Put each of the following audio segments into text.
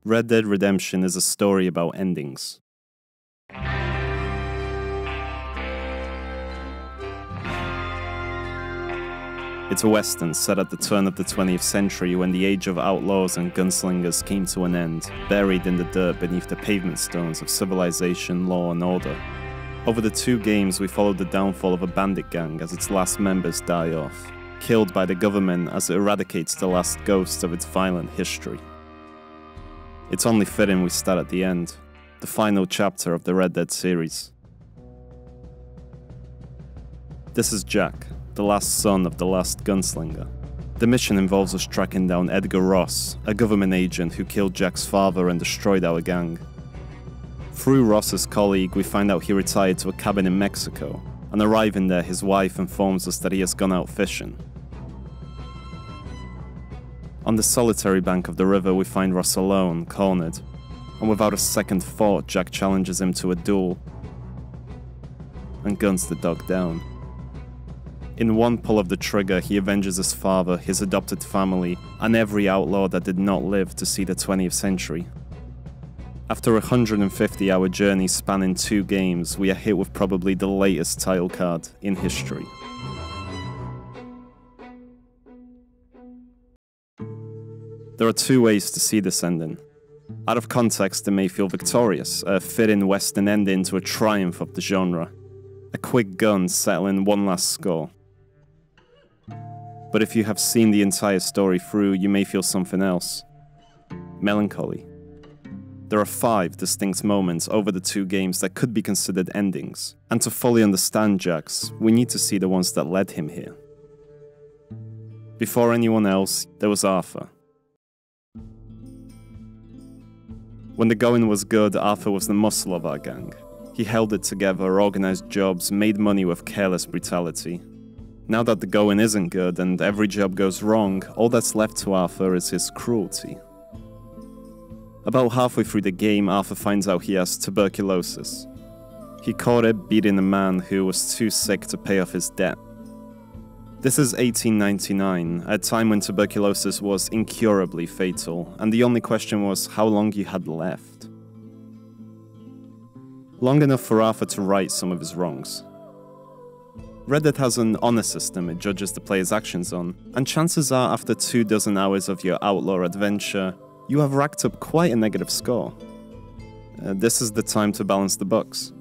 Red Dead Redemption is a story about endings. It's a western set at the turn of the 20th century when the age of outlaws and gunslingers came to an end, buried in the dirt beneath the pavement stones of civilization, law, and order. Over the 2 games, we followed the downfall of a bandit gang as its last members die off, killed by the government as it eradicates the last ghosts of its violent history. It's only fitting we start at the end, the final chapter of the Red Dead series. This is Jack, the last son of the last gunslinger. The mission involves us tracking down Edgar Ross, a government agent who killed Jack's father and destroyed our gang. Through Ross's colleague, we find out he retired to a cabin in Mexico, and arriving there, his wife informs us that he has gone out fishing. On the solitary bank of the river, we find Ross alone, cornered, and without a second thought, Jack challenges him to a duel and guns the dog down. In one pull of the trigger, he avenges his father, his adopted family, and every outlaw that did not live to see the 20th century. After a 150-hour journey spanning 2 games, we are hit with probably the latest title card in history. There are 2 ways to see this ending. Out of context, it may feel victorious, a fitting western ending to a triumph of the genre. A quick gun settling one last score. But if you have seen the entire story through, you may feel something else. Melancholy. There are 5 distinct moments over the 2 games that could be considered endings, and to fully understand Jack's, we need to see the ones that led him here. Before anyone else, there was Arthur. When the going was good, Arthur was the muscle of our gang. He held it together, organized jobs, made money with careless brutality. Now that the going isn't good and every job goes wrong, all that's left to Arthur is his cruelty. About halfway through the game, Arthur finds out he has tuberculosis. He caught it beating a man who was too sick to pay off his debt. This is 1899, a time when tuberculosis was incurably fatal, and the only question was how long you had left. Long enough for Arthur to right some of his wrongs. Red Dead has an honor system it judges the player's actions on, and chances are after 24 hours of your outlaw adventure, you have racked up quite a negative score. This is the time to balance the books.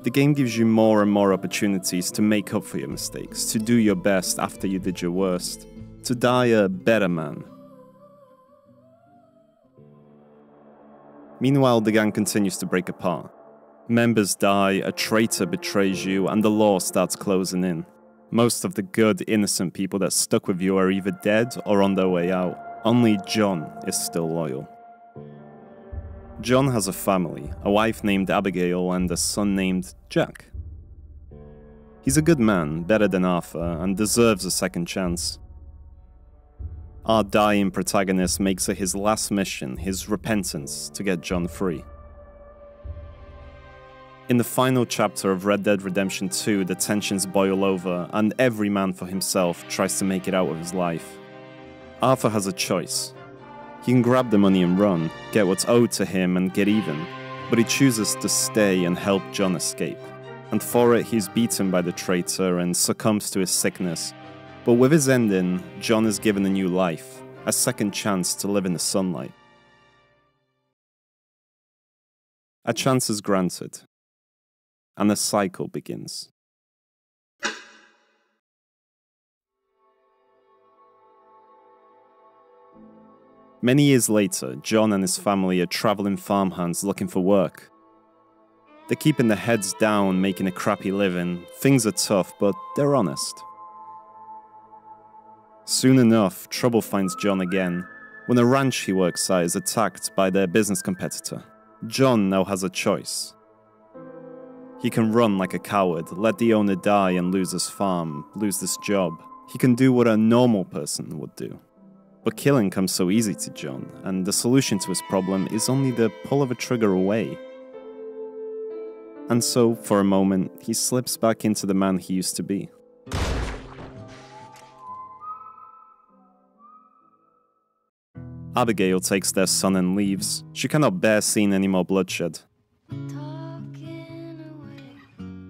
The game gives you more and more opportunities to make up for your mistakes, to do your best after you did your worst, to die a better man. Meanwhile, the gang continues to break apart. Members die, a traitor betrays you, and the law starts closing in. Most of the good, innocent people that stuck with you are either dead or on their way out. Only John is still loyal. John has a family, a wife named Abigail and a son named Jack. He's a good man, better than Arthur, and deserves a second chance. Our dying protagonist makes it his last mission, his repentance, to get John free. In the final chapter of Red Dead Redemption 2, the tensions boil over, and every man for himself tries to make it out of his life. Arthur has a choice. He can grab the money and run, get what's owed to him and get even, but he chooses to stay and help John escape. And for it, he's beaten by the traitor and succumbs to his sickness. But with his ending, John is given a new life, a second chance to live in the sunlight. A chance is granted, and the cycle begins. Many years later, John and his family are traveling farmhands looking for work. They're keeping their heads down, making a crappy living. Things are tough, but they're honest. Soon enough, trouble finds John again, when a ranch he works at is attacked by their business competitor. John now has a choice. He can run like a coward, let the owner die and lose his farm, lose this job. He can do what a normal person would do. But killing comes so easy to John, and the solution to his problem is only the pull of a trigger away. And so, for a moment, he slips back into the man he used to be. Abigail takes their son and leaves. She cannot bear seeing any more bloodshed.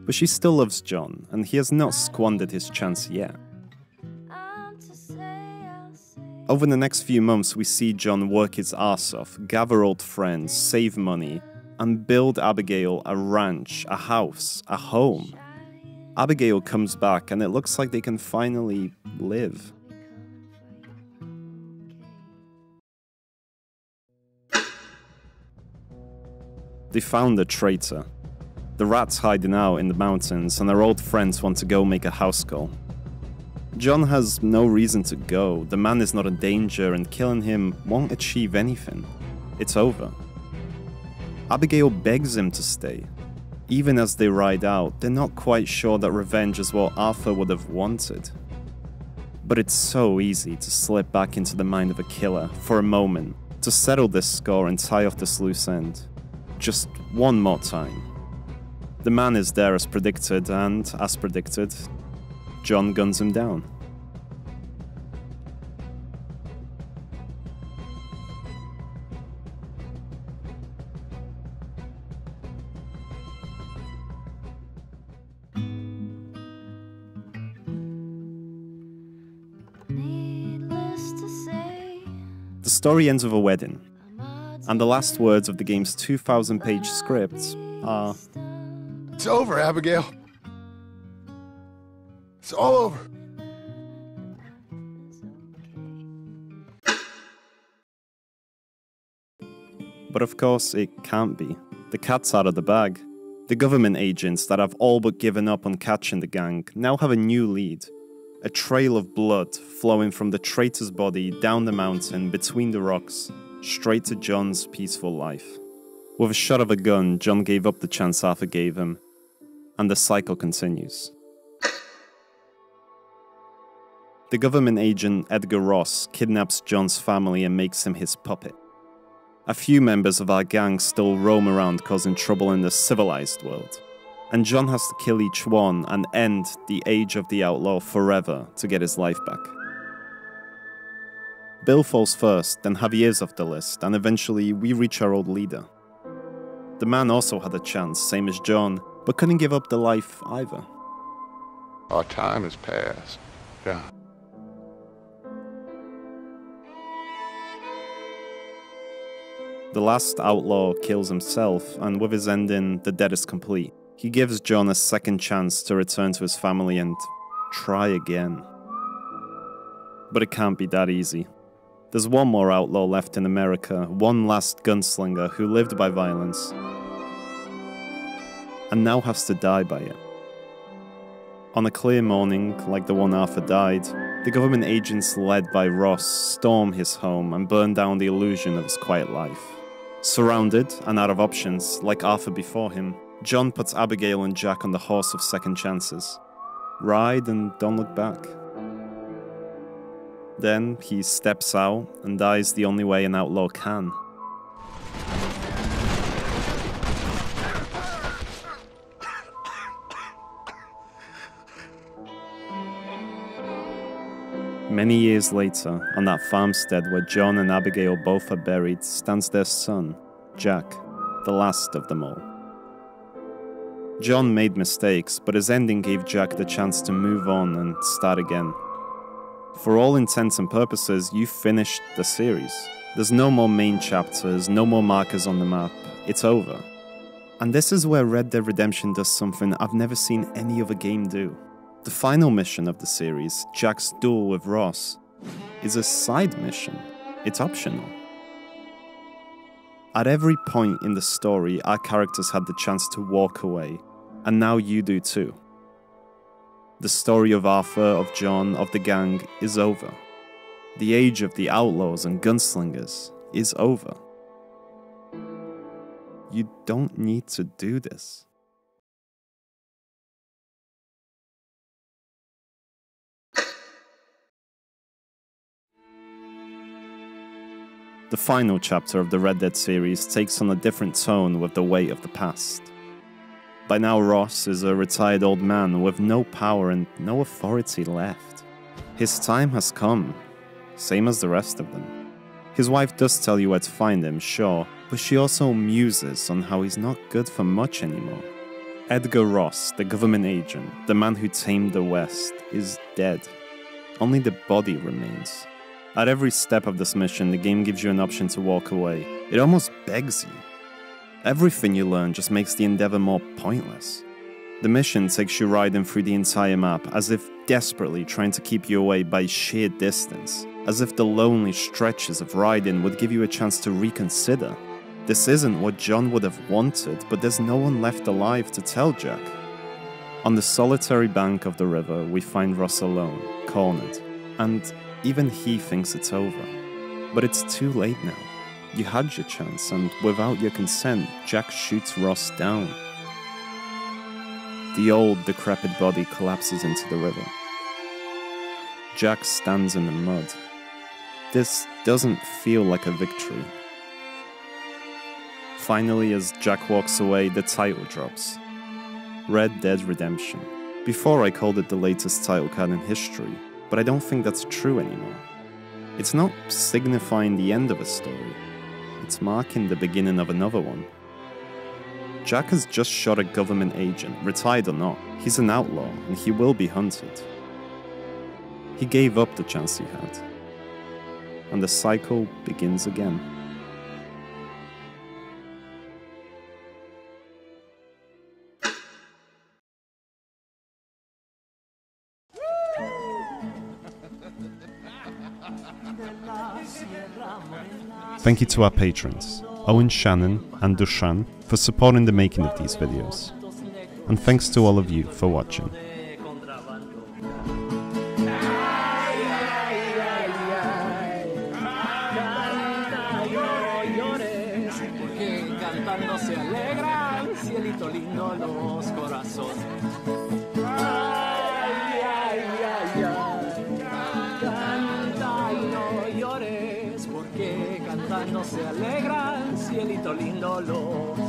But she still loves John, and he has not squandered his chance yet. Over the next few months, we see John work his arse off, gather old friends, save money, and build Abigail a ranch, a house, a home. Abigail comes back, and it looks like they can finally live. They found a traitor. The rat's hiding out in the mountains, and our old friends want to go make a house call. John has no reason to go. The man is not in danger, and killing him won't achieve anything. It's over. Abigail begs him to stay. Even as they ride out, they're not quite sure that revenge is what Arthur would have wanted. But it's so easy to slip back into the mind of a killer for a moment, to settle this score and tie off this loose end. Just one more time. The man is there as predicted, and as predicted, John guns him down. The story ends with a wedding, and the last words of the game's 2,000-page script are, "It's over, Abigail. It's all over." But of course, it can't be. The cat's out of the bag. The government agents that have all but given up on catching the gang now have a new lead. A trail of blood flowing from the traitor's body down the mountain between the rocks, straight to John's peaceful life. With a shot of a gun, John gave up the chance Arthur gave him, and the cycle continues. The government agent Edgar Ross kidnaps John's family and makes him his puppet. A few members of our gang still roam around causing trouble in the civilized world, and John has to kill each one and end the age of the outlaw forever to get his life back. Bill falls first, then Javier's off the list, and eventually we reach our old leader. The man also had a chance, same as John, but couldn't give up the life either. Our time has passed, John. The last outlaw kills himself, and with his ending, the debt is complete. He gives John a second chance to return to his family and try again. But it can't be that easy. There's one more outlaw left in America, one last gunslinger who lived by violence, and now has to die by it. On a clear morning, like the one Arthur died, the government agents led by Ross storm his home and burn down the illusion of his quiet life. Surrounded and out of options, like Arthur before him, John puts Abigail and Jack on the horse of second chances. Ride and don't look back. Then he steps out and dies the only way an outlaw can. Many years later, on that farmstead where John and Abigail both are buried, stands their son, Jack, the last of them all. John made mistakes, but his ending gave Jack the chance to move on and start again. For all intents and purposes, you finished the series. There's no more main chapters, no more markers on the map. It's over. And this is where Red Dead Redemption does something I've never seen any other game do. The final mission of the series, Jack's duel with Ross, is a side mission. It's optional. At every point in the story, our characters had the chance to walk away, and now you do too. The story of Arthur, of John, of the gang is over. The age of the outlaws and gunslingers is over. You don't need to do this. The final chapter of the Red Dead series takes on a different tone with the weight of the past. By now, Ross is a retired old man with no power and no authority left. His time has come, same as the rest of them. His wife does tell you where to find him, sure, but she also muses on how he's not good for much anymore. Edgar Ross, the government agent, the man who tamed the West, is dead. Only the body remains. At every step of this mission, the game gives you an option to walk away. It almost begs you. Everything you learn just makes the endeavor more pointless. The mission takes you riding through the entire map, as if desperately trying to keep you away by sheer distance, as if the lonely stretches of riding would give you a chance to reconsider. This isn't what John would have wanted, but there's no one left alive to tell Jack. On the solitary bank of the river, we find Ross alone, cornered, and even he thinks it's over. But it's too late now. You had your chance, and without your consent, Jack shoots Ross down. The old, decrepit body collapses into the river. Jack stands in the mud. This doesn't feel like a victory. Finally, as Jack walks away, the title drops. Red Dead Redemption. Before I called it the latest title card in history, but I don't think that's true anymore. It's not signifying the end of a story. It's marking the beginning of another one. Jack has just shot a government agent, retired or not. He's an outlaw, and he will be hunted. He gave up the chance he had. And the cycle begins again. Thank you to our patrons, Owen Shannon and Dushan, for supporting the making of these videos. And thanks to all of you for watching. Se alegran, cielito lindo, los